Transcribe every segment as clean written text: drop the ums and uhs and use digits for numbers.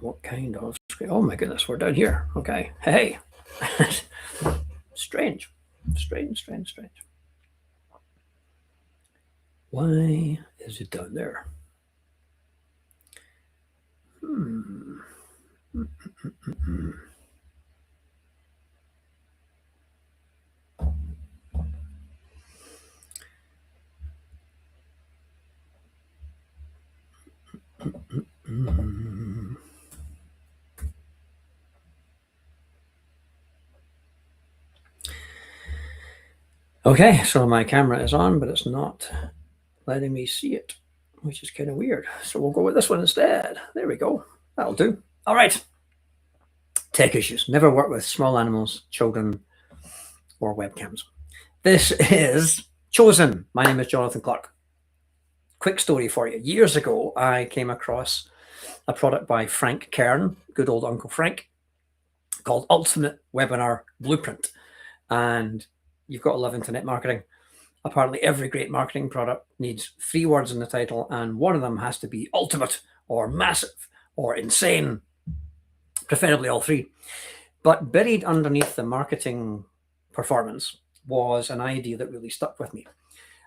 what kind of screen? Oh my goodness, we're down here. Okay. Hey. Strange. Strange. Why is it down there? Okay, so my camera is on, but it's not letting me see it, which is kind of weird. So we'll go with this one instead. There we go. That'll do. All right. Tech issues. Never work with small animals, children, or webcams. This is Chosen. My name is Jonathan Clark. Quick story for you. Years ago, I came across a product by Frank Kern, good old Uncle Frank, called Ultimate Webinar Blueprint. And you've got to love internet marketing. Apparently, every great marketing product needs 3 words in the title, and one of them has to be ultimate or massive or insane, preferably all 3. But buried underneath the marketing performance was an idea that really stuck with me.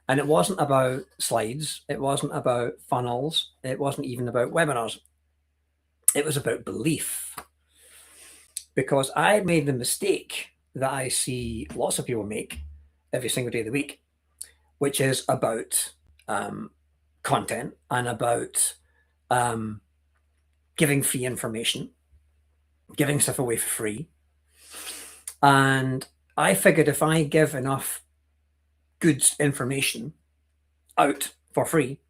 And it wasn't about slides. It wasn't about funnels. It wasn't even about webinars. It was about belief. Because I made the mistake that I see lots of people make every single day of the week, which is about content and about giving free information, giving stuff away for free. And I figured if I give enough good information out for free,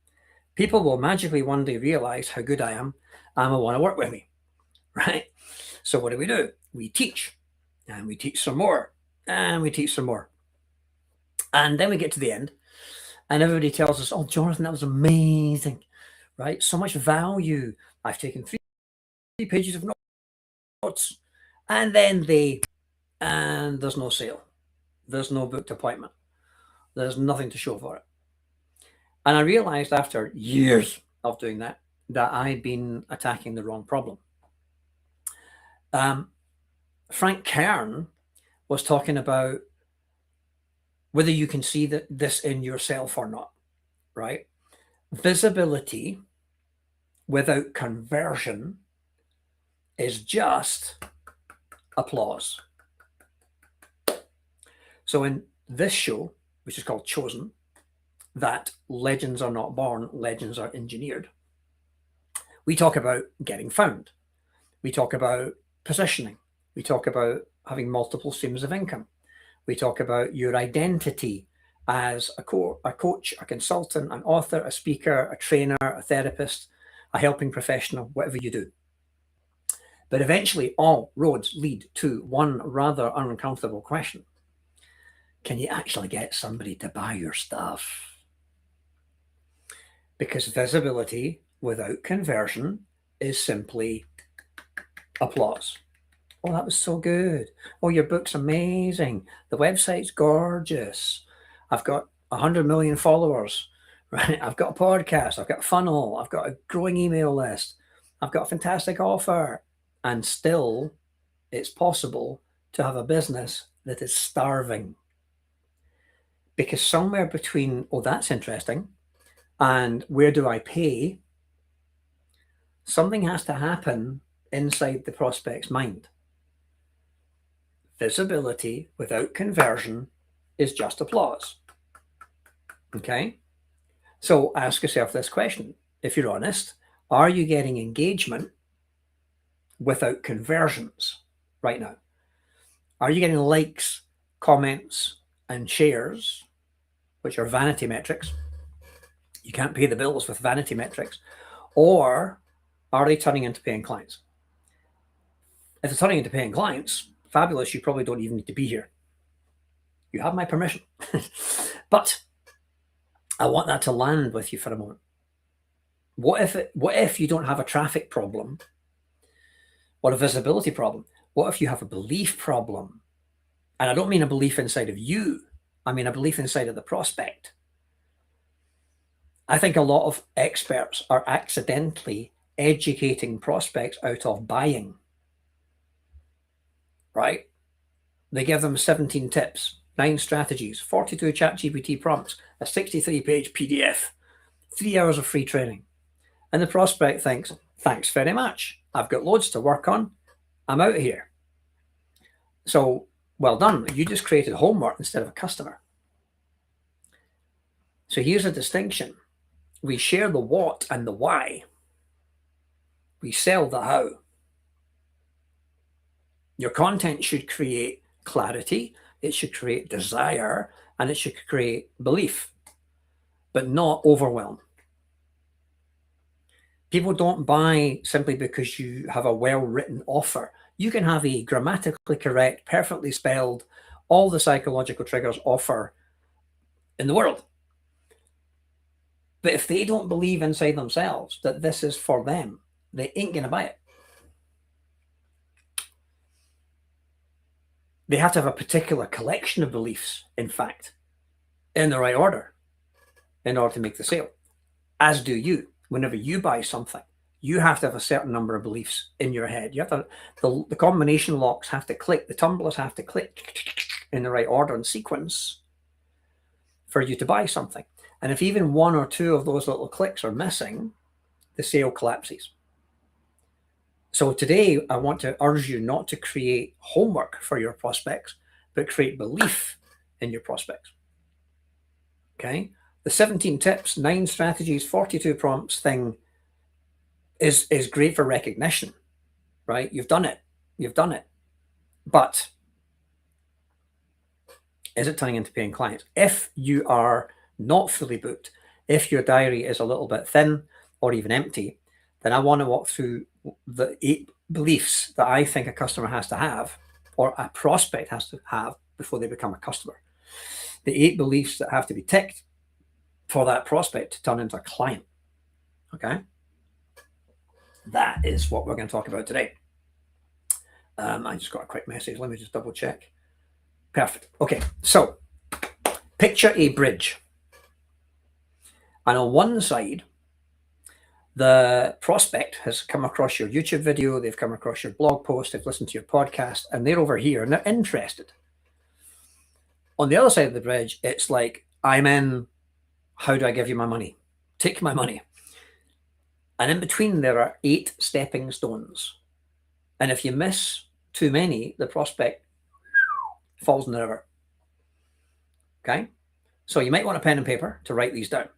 people will magically one day realize how good I am and will want to work with me, right? So what do? We teach, and we teach some more, and we teach some more. And then we get to the end, and everybody tells us, oh, Jonathan, that was amazing, right? So much value. I've taken 3 pages of notes. And then and there's no sale. There's no booked appointment. There's nothing to show for it. And I realized after years of doing that I'd been attacking the wrong problem. Frank Kern was talking about whether you can see this in yourself or not, right? Visibility without conversion is just applause. So in this show, which is called Chosen, that legends are not born, legends are engineered, we talk about getting found. We talk about positioning. We talk about having multiple streams of income. We talk about your identity as a coach, a consultant, an author, a speaker, a trainer, a therapist, a helping professional, whatever you do. But eventually all roads lead to one rather uncomfortable question. Can you actually get somebody to buy your stuff? Because visibility without conversion is simply applause. Oh, that was so good. Oh, your book's amazing. The website's gorgeous. I've got 100 million followers, right? I've got a podcast. I've got a funnel. I've got a growing email list. I've got a fantastic offer. And still, it's possible to have a business that is starving. Because somewhere between, oh, that's interesting, and where do I pay, something has to happen inside the prospect's mind. Visibility without conversion is just applause. Okay? So ask yourself this question. If you're honest, are you getting engagement without conversions right now? Are you getting likes, comments, and shares, which are vanity metrics? You can't pay the bills with vanity metrics. Or are they turning into paying clients? If they're turning into paying clients, fabulous, you probably don't even need to be here. You have my permission. But I want that to land with you for a moment. What if you don't have a traffic problem or a visibility problem? What if you have a belief problem? And I don't mean a belief inside of you. I mean a belief inside of the prospect. I think a lot of experts are accidentally educating prospects out of buying, right? They give them 17 tips, 9 strategies, 42 ChatGPT prompts, a 63-page PDF, 3 hours of free training. And the prospect thinks, thanks very much. I've got loads to work on. I'm out of here. So well done. You just created homework instead of a customer. So here's a distinction. We share the what and the why. We sell the how. Your content should create clarity, it should create desire, and it should create belief, but not overwhelm. People don't buy simply because you have a well-written offer. You can have a grammatically correct, perfectly spelled, all the psychological triggers offer in the world. But if they don't believe inside themselves that this is for them, they ain't going to buy it. They have to have a particular collection of beliefs, in fact, in the right order in order to make the sale, as do you. Whenever you buy something, you have to have a certain number of beliefs in your head. You have to, the combination locks have to click, the tumblers have to click in the right order and sequence for you to buy something. And if even 1 or 2 of those little clicks are missing, the sale collapses. So today, I want to urge you not to create homework for your prospects, but create belief in your prospects. Okay? The 17 tips, 9 strategies, 42 prompts thing is great for recognition, right? You've done it. You've done it. But is it turning into paying clients? If you are not fully booked, if your diary is a little bit thin or even empty, then I want to walk through the 8 beliefs that I think a customer has to have, or a prospect has to have, before they become a customer. The 8 beliefs that have to be ticked for that prospect to turn into a client. Okay? That is what we're going to talk about today. I just got a quick message. Let me just double check. Perfect. Okay, so picture a bridge. And on one side, the prospect has come across your YouTube video, they've come across your blog post, they've listened to your podcast, and they're over here and they're interested. On the other side of the bridge, it's like, I'm in, how do I give you my money? Take my money. And in between, there are 8 stepping stones. And if you miss too many, the prospect falls in the river. Okay? So you might want a pen and paper to write these down.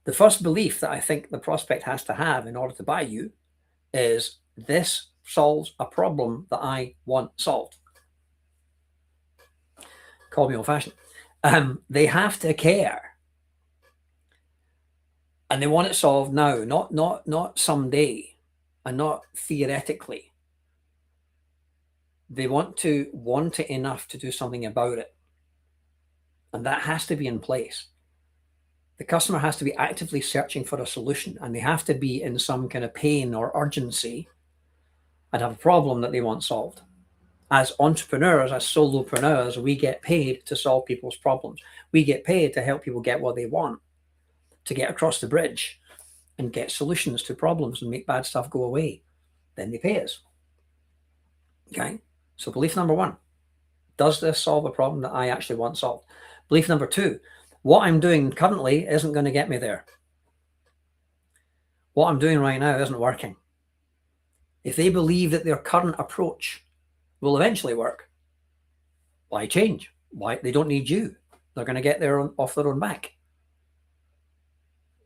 The first belief that I think the prospect has to have in order to buy you is, this solves a problem that I want solved. Call me old-fashioned. They have to care. And they want it solved now, not someday, and not theoretically. They want it enough to do something about it. And that has to be in place. The customer has to be actively searching for a solution, and they have to be in some kind of pain or urgency and have a problem that they want solved. As entrepreneurs, as solopreneurs, we get paid to solve people's problems. We get paid to help people get what they want, to get across the bridge and get solutions to problems and make bad stuff go away. Then they pay us. Okay? So belief number 1, does this solve a problem that I actually want solved? Belief number 2, what I'm doing currently isn't going to get me there. What I'm doing right now isn't working. If they believe that their current approach will eventually work, why change? Why? They don't need you. They're going to get there off their own back.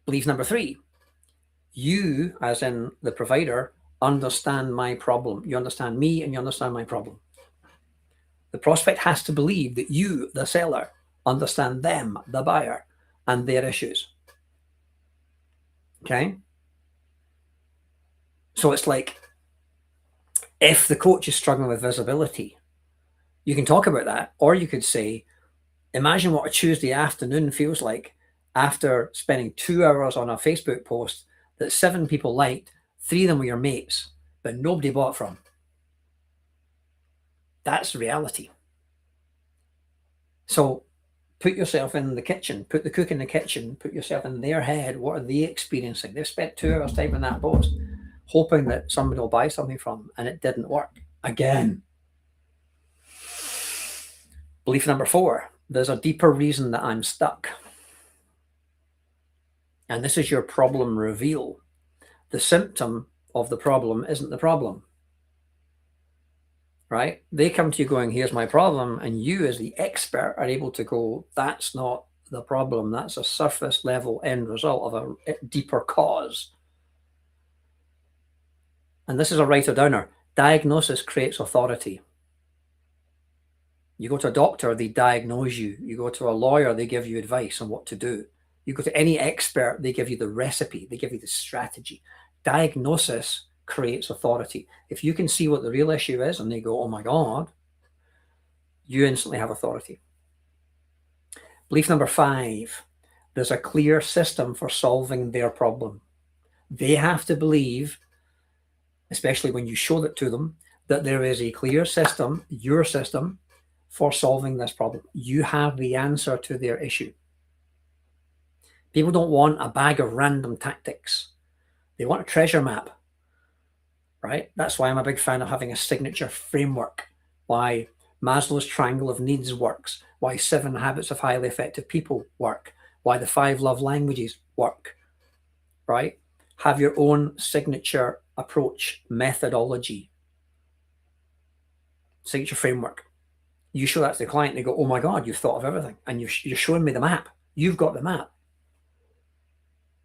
Belief number 3, you, as in the provider, understand my problem. You understand me and you understand my problem. The prospect has to believe that you, the seller, understand them, the buyer, and their issues. Okay? So it's like, if the coach is struggling with visibility, you can talk about that, or you could say, imagine what a Tuesday afternoon feels like after spending 2 hours on a Facebook post that 7 people liked, 3 of them were your mates, but nobody bought from. That's reality. So put yourself in the kitchen, put the cook in the kitchen, put yourself in their head. What are they experiencing? They've spent 2 hours typing that post. hoping that somebody will buy something from them, and it didn't work again. Belief number 4, there's a deeper reason that I'm stuck. And this is your problem reveal. The symptom of the problem isn't the problem, right? They come to you going, here's my problem. And you as the expert are able to go, that's not the problem. That's a surface level end result of a deeper cause. And this is a writer downer. Diagnosis creates authority. You go to a doctor, they diagnose you. You go to a lawyer, they give you advice on what to do. You go to any expert, they give you the recipe, they give you the strategy. Diagnosis creates authority. If you can see what the real issue is and they go, oh my God, you instantly have authority. Belief number 5, there's a clear system for solving their problem. They have to believe, especially when you show that to them, that there is a clear system, your system, for solving this problem. You have the answer to their issue. People don't want a bag of random tactics. They want a treasure map, right? That's why I'm a big fan of having a signature framework, why Maslow's triangle of needs works, why 7 habits of highly effective people work, why the 5 love languages work, right? Have your own signature approach, methodology, signature framework. You show that to the client, they go, oh my God, you've thought of everything. And you're showing me the map. You've got the map.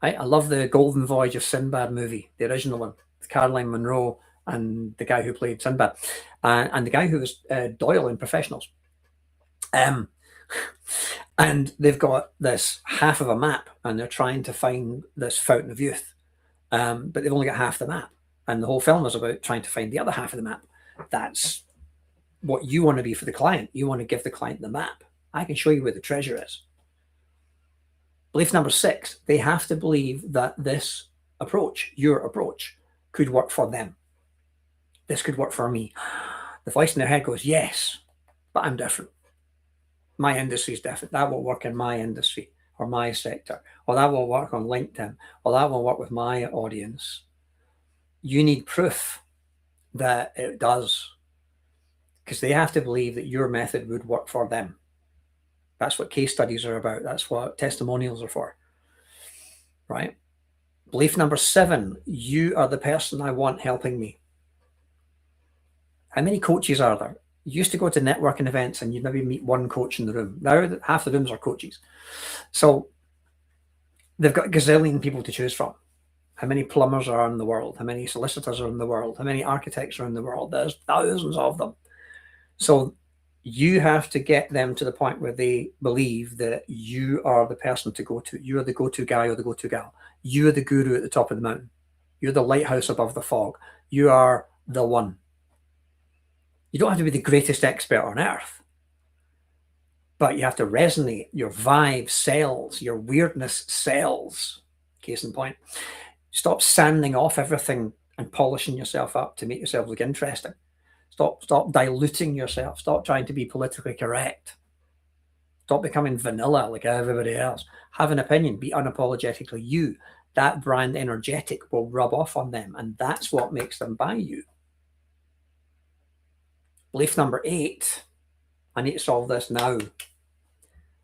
Right? I love the Golden Voyage of Sinbad movie, the original one, with Caroline Munro and the guy who played Sinbad, and the guy who was Doyle in Professionals. And they've got this half of a map, and they're trying to find this fountain of youth, but they've only got half the map. And the whole film is about trying to find the other half of the map. That's what you want to be for the client. You want to give the client the map. I can show you where the treasure is. Belief number 6, they have to believe that this approach, your approach, could work for them. This could work for me. The voice in their head goes, yes, but I'm different. My industry is different. That won't work in my industry or my sector, or that won't work on LinkedIn, or that won't work with my audience. You need proof that it does, because they have to believe that your method would work for them. That's what case studies are about. That's what testimonials are for, right? Belief number 7, you are the person I want helping me. How many coaches are there? You used to go to networking events and you'd maybe meet one coach in the room. Now half the rooms are coaches. So they've got a gazillion people to choose from. How many plumbers are in the world? How many solicitors are in the world? How many architects are in the world? There's thousands of them. So you have to get them to the point where they believe that you are the person to go to. You are the go-to guy or the go-to gal. You are the guru at the top of the mountain. You're the lighthouse above the fog. You are the one. You don't have to be the greatest expert on earth, but you have to resonate. Your vibe sells. Your weirdness sells. Case in point. Stop sanding off everything and polishing yourself up to make yourself look interesting. Stop diluting yourself. Stop trying to be politically correct. Stop becoming vanilla like everybody else. Have an opinion. Be unapologetically you. That brand energetic will rub off on them, and that's what makes them buy you. Belief number 8, I need to solve this now.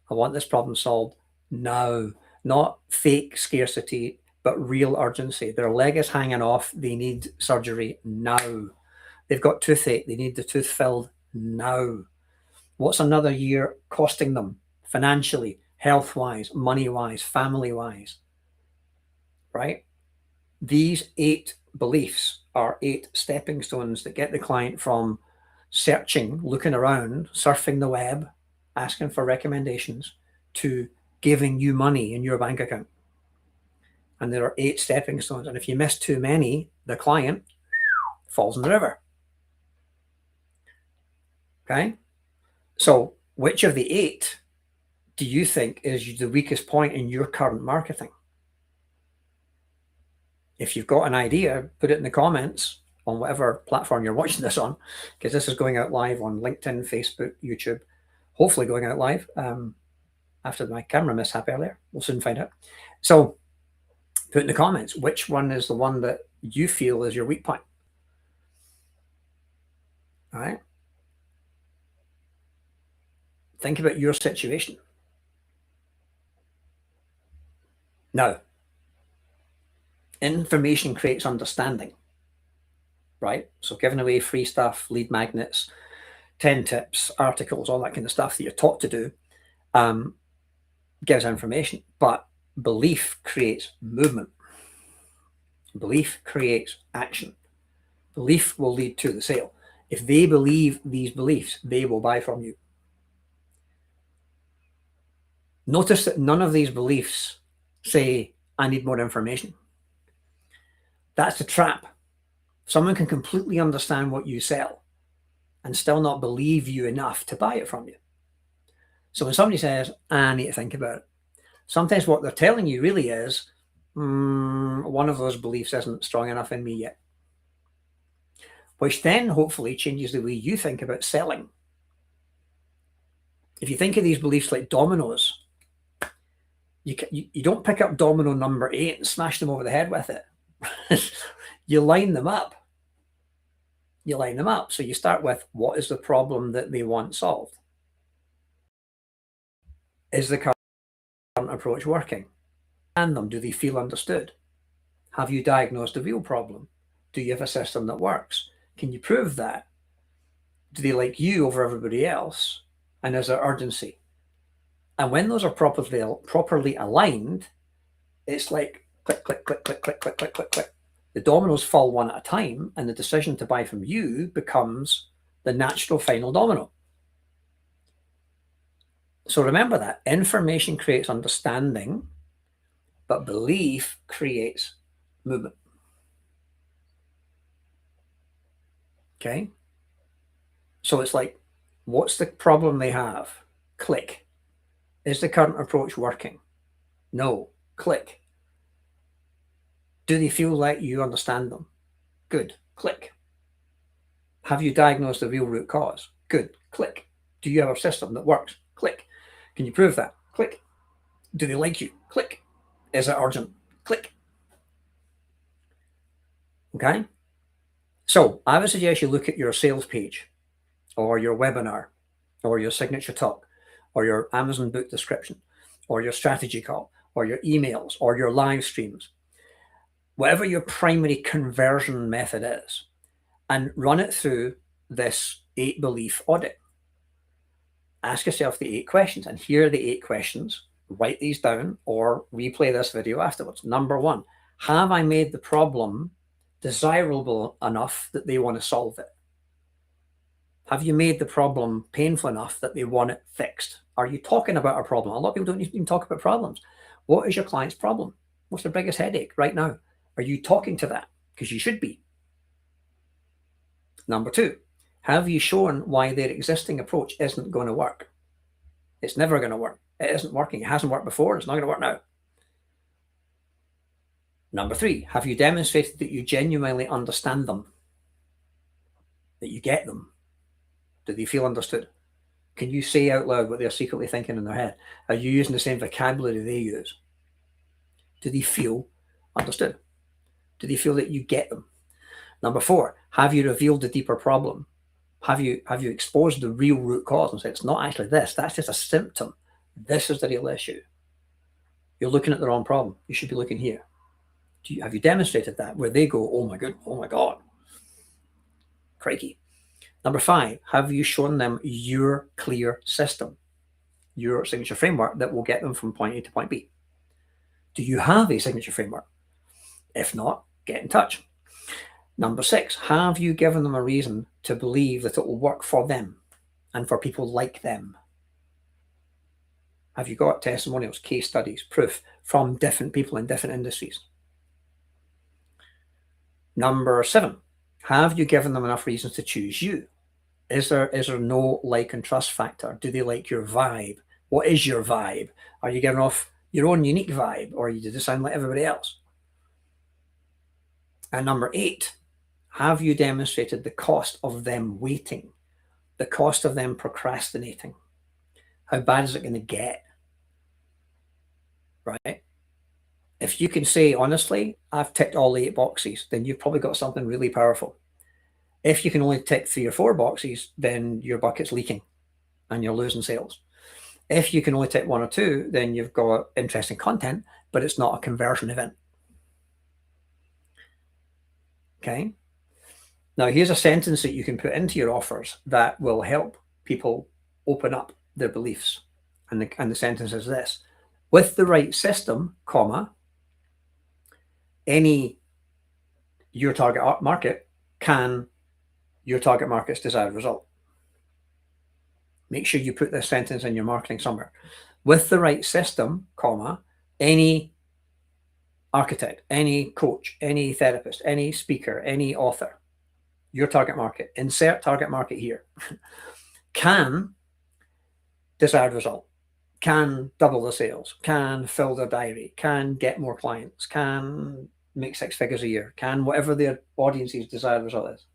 I want this problem solved now. Not fake scarcity, but real urgency. Their leg is hanging off. They need surgery now. They've got toothache. They need the tooth filled now. What's another year costing them financially, health-wise, money-wise, family-wise, right? These 8 beliefs are 8 stepping stones that get the client from searching, looking around, surfing the web, asking for recommendations, to giving you money in your bank account. And there are 8 stepping stones. And if you miss too many, the client falls in the river. Okay? So which of the 8 do you think is the weakest point in your current marketing? If you've got an idea, put it in the comments on whatever platform you're watching this on, because this is going out live on LinkedIn, Facebook, YouTube, hopefully going out live after my camera mishap earlier. We'll soon find out. So put in the comments, which one is the one that you feel is your weak point. All right? Think about your situation. Now, information creates understanding, right? So giving away free stuff, lead magnets, 10 tips, articles, all that kind of stuff that you're taught to do, gives information. But belief creates movement. Belief creates action. Belief will lead to the sale. If they believe these beliefs, they will buy from you. Notice that none of these beliefs say, I need more information. That's the trap. Someone can completely understand what you sell and still not believe you enough to buy it from you. So when somebody says, I need to think about it, sometimes what they're telling you really is, one of those beliefs isn't strong enough in me yet. Which then hopefully changes the way you think about selling. If you think of these beliefs like dominoes, you don't pick up domino number 8 and smash them over the head with it. You line them up. You line them up. So you start with, what is the problem that they want solved? Is the current approach working? And them, do they feel understood? Have you diagnosed the real problem? Do you have a system that works? Can you prove that? Do they like you over everybody else? And is there urgency? And when those are properly aligned, it's like click, click, click, click, click, click, click, click, click. The dominoes fall one at a time, and the decision to buy from you becomes the natural final domino. So remember that information creates understanding, but belief creates movement. Okay? So it's like, what's the problem they have? Click. Is the current approach working? No. Click. Do they feel like you understand them? Good. Click. Have you diagnosed the real root cause? Good. Click. Do you have a system that works? Click. Can you prove that? Click. Do they like you? Click. Is it urgent? Click. Okay? So I would suggest you look at your sales page or your webinar or your signature talk or your Amazon book description or your strategy call or your emails or your live streams, whatever your primary conversion method is, and run it through this 8 belief audit. Ask yourself the 8 questions, and here are the 8 questions. Write these down or replay this video afterwards. Number 1, have I made the problem desirable enough that they want to solve it? Have you made the problem painful enough that they want it fixed? Are you talking about a problem? A lot of people don't even talk about problems. What is your client's problem? What's their biggest headache right now? Are you talking to that? Because you should be. Number 2, have you shown why their existing approach isn't going to work? It's never going to work. It isn't working. It hasn't worked before. It's not going to work now. Number 3, have you demonstrated that you genuinely understand them? That you get them? Do they feel understood? Can you say out loud what they're secretly thinking in their head? Are you using the same vocabulary they use? Do they feel understood? Do they feel that you get them? Number 4, have you revealed the deeper problem? Have you exposed the real root cause and said, it's not actually this, that's just a symptom. This is the real issue. You're looking at the wrong problem. You should be looking here. Have you demonstrated that where they go, oh my goodness, oh my God, crikey. Number 5, have you shown them your clear system, your signature framework that will get them from point A to point B? Do you have a signature framework? If not, get in touch. Number 6, have you given them a reason to believe that it will work for them and for people like them? Have you got testimonials, case studies, proof from different people in different industries? Number 7, have you given them enough reasons to choose you? Is there no like and trust factor? Do they like your vibe? What is your vibe? Are you giving off your own unique vibe, or do you sound like everybody else? And number 8, have you demonstrated the cost of them waiting, the cost of them procrastinating? How bad is it going to get? Right? If you can say, honestly, I've ticked all the 8 boxes, then you've probably got something really powerful. If you can only tick 3 or 4 boxes, then your bucket's leaking and you're losing sales. If you can only tick 1 or 2, then you've got interesting content, but it's not a conversion event. Okay. Now, here's a sentence that you can put into your offers that will help people open up their beliefs. And the sentence is this: with the right system, comma, your target market can your target market's desired result. Make sure you put this sentence in your marketing somewhere. With the right system, comma, any architect, any coach, any therapist, any speaker, any author, your target market, insert target market here, can desired result, can double the sales, can fill their diary, can get more clients, can make 6 figures a year, can whatever their audience's desired result is.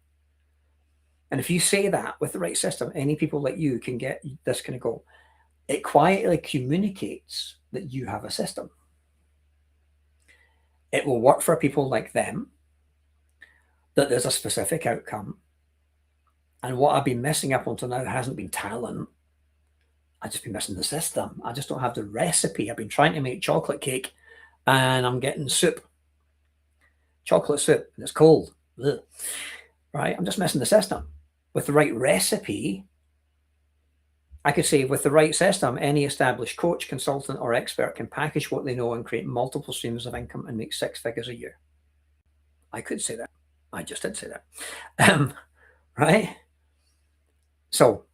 And if you say that with the right system, any people like you can get this kind of goal. It quietly communicates that you have a system. It will work for people like them, that there's a specific outcome. And what I've been messing up until now hasn't been talent. I've just been missing the system. I just don't have the recipe. I've been trying to make chocolate cake and I'm getting soup. Chocolate soup, and it's cold. Ugh. Right? I'm just missing the system. With the right recipe, I could say, with the right system, any established coach, consultant, or expert can package what they know and create multiple streams of income and make 6 figures a year. I could say that. I just did say that. Right? So,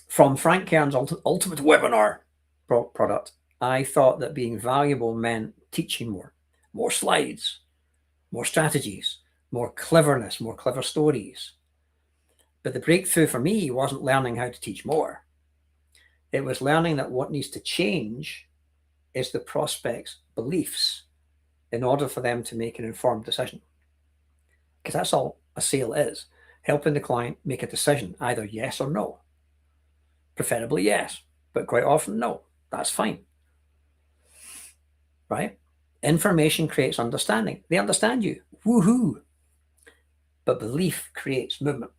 from Frank Kern's ultimate webinar product, I thought that being valuable meant teaching more slides, more strategies, more cleverness, more clever stories. But the breakthrough for me wasn't learning how to teach more. It was learning that what needs to change is the prospect's beliefs in order for them to make an informed decision. Because that's all a sale is, helping the client make a decision, either yes or no. Preferably yes, but quite often no. That's fine. Right? Information creates understanding. They understand you. Woohoo! But belief creates movement.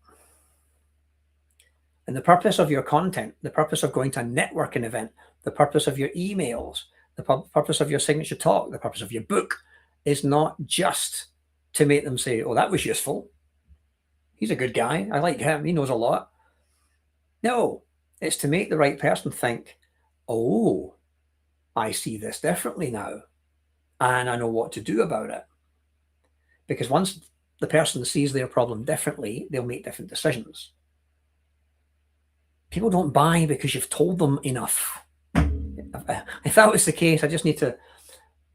And the purpose of your content, the purpose of going to a networking event, the purpose of your emails, the purpose of your signature talk, the purpose of your book is not just to make them say, oh, that was useful. He's a good guy. I like him. He knows a lot. No, it's to make the right person think, oh, I see this differently now. And I know what to do about it. Because once the person sees their problem differently, they'll make different decisions. People don't buy because you've told them enough. If that was the case, I just need to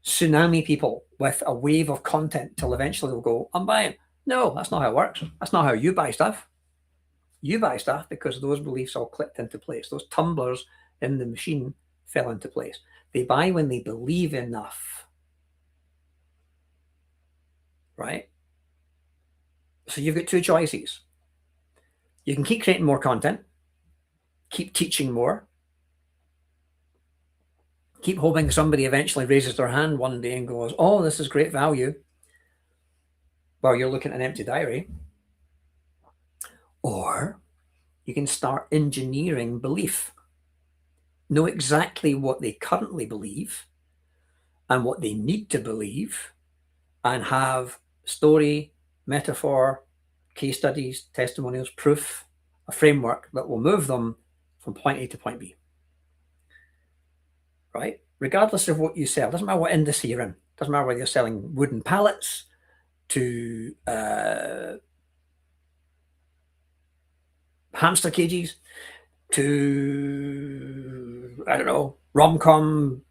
tsunami people with a wave of content till eventually they'll go, I'm buying. No, that's not how it works. That's not how you buy stuff. You buy stuff because those beliefs all clicked into place. Those tumblers in the machine fell into place. They buy when they believe enough. Right? So you've got 2 choices. You can keep creating more content, keep teaching more, keep hoping somebody eventually raises their hand one day and goes, oh, this is great value, while you're looking at an empty diary. Or you can start engineering belief. Know exactly what they currently believe and what they need to believe, and have story, metaphor, case studies, testimonials, proof, a framework that will move them from point A to point B. Right? Regardless of what you sell, doesn't matter what industry you're in, doesn't matter whether you're selling wooden pallets to hamster cages to, I don't know, rom-com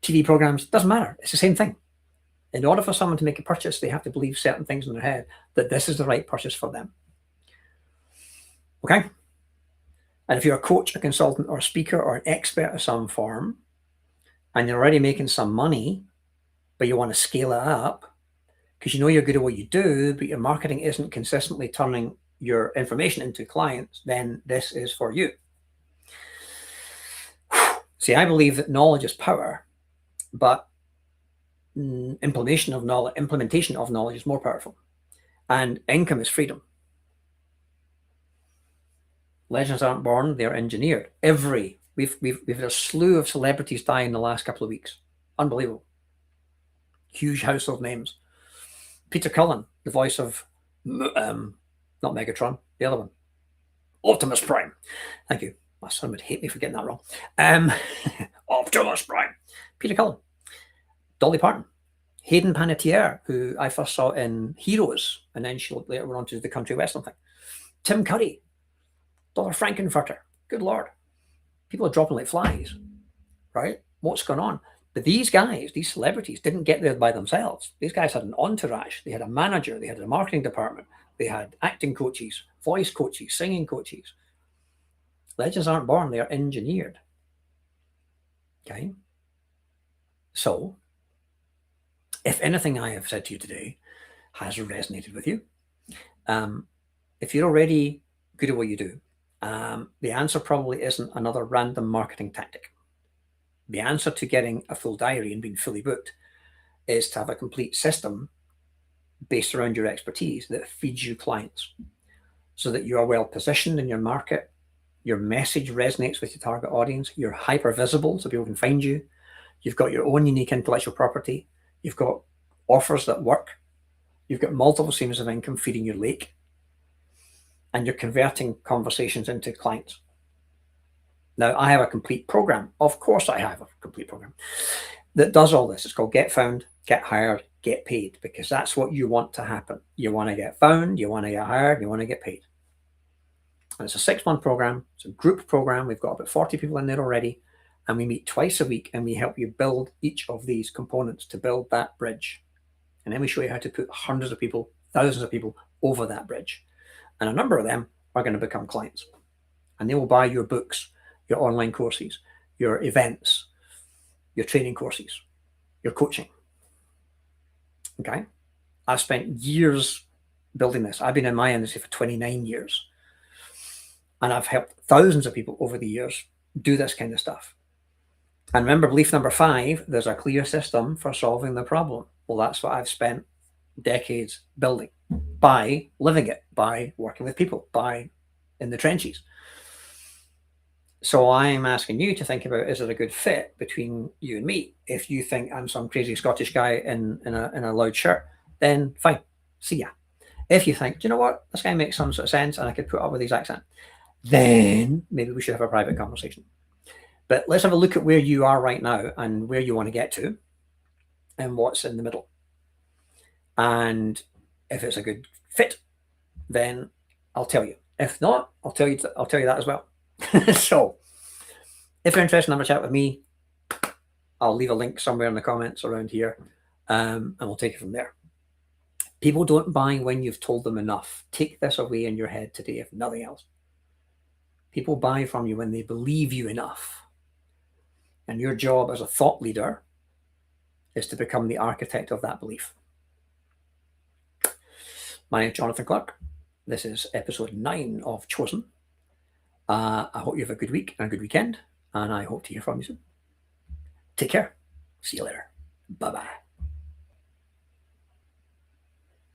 TV programs, doesn't matter. It's the same thing. In order for someone to make a purchase, they have to believe certain things in their head that this is the right purchase for them. Okay? And if you're a coach, a consultant, or a speaker, or an expert of some form, and you're already making some money, but you want to scale it up because you know you're good at what you do, but your marketing isn't consistently turning your information into clients, then this is for you. See, I believe that knowledge is power, but implementation of knowledge is more powerful. And income is freedom. Legends aren't born, they're engineered. We've had a slew of celebrities die in the last couple of weeks. Unbelievable. Huge household names. Peter Cullen, the voice of, not Megatron, the other one, Optimus Prime. Thank you. My son would hate me for getting that wrong. Optimus Prime. Peter Cullen. Dolly Parton. Hayden Panettiere, who I first saw in Heroes, and then she later went on to the country western thing. Tim Curry. Dr. Frankenfurter. Good Lord. People are dropping like flies, right? What's going on? But these guys, these celebrities, didn't get there by themselves. These guys had an entourage. They had a manager. They had a marketing department. They had acting coaches, voice coaches, singing coaches. Legends aren't born. They are engineered. Okay? So, if anything I have said to you today has resonated with you, if you're already good at what you do, the answer probably isn't another random marketing tactic. The answer to getting a full diary and being fully booked is to have a complete system based around your expertise that feeds you clients so that you are well positioned in your market, your message resonates with your target audience, you're hyper visible so people can find you, you've got your own unique intellectual property, you've got offers that work, you've got multiple streams of income feeding your lake, and you're converting conversations into clients. Now, I have a complete program. Of course, I have a complete program that does all this. It's called Get Found, Get Hired, Get Paid, because that's what you want to happen. You want to get found, you want to get hired, you want to get paid. And it's a 6-month program. It's a group program. We've got about 40 people in there already. And we meet twice a week and we help you build each of these components to build that bridge. And then we show you how to put hundreds of people, thousands of people over that bridge. And a number of them are going to become clients. And they will buy your books, your online courses, your events, your training courses, your coaching. Okay? I've spent years building this. I've been in my industry for 29 years. And I've helped thousands of people over the years do this kind of stuff. And remember, belief number 5, there's a clear system for solving the problem. Well, that's what I've spent decades building by living it, by working with people, by in the trenches. So I'm asking you to think about, is it a good fit between you and me? If you think I'm some crazy Scottish guy in a loud shirt, then fine, see ya. If you think, do you know what, this guy makes some sort of sense and I could put up with his accent, then maybe we should have a private conversation. But let's have a look at where you are right now and where you want to get to and what's in the middle. And if it's a good fit, then I'll tell you. If not, I'll tell you that as well. So if you're interested in having a chat with me, I'll leave a link somewhere in the comments around here, and we'll take it from there. People don't buy when you've told them enough. Take this away in your head today, if nothing else. People buy from you when they believe you enough. And your job as a thought leader is to become the architect of that belief. My name is Jonathan Clark. This is episode 9 of Chosen. I hope you have a good week and a good weekend, and I hope to hear from you soon. Take care. See you later. Bye-bye.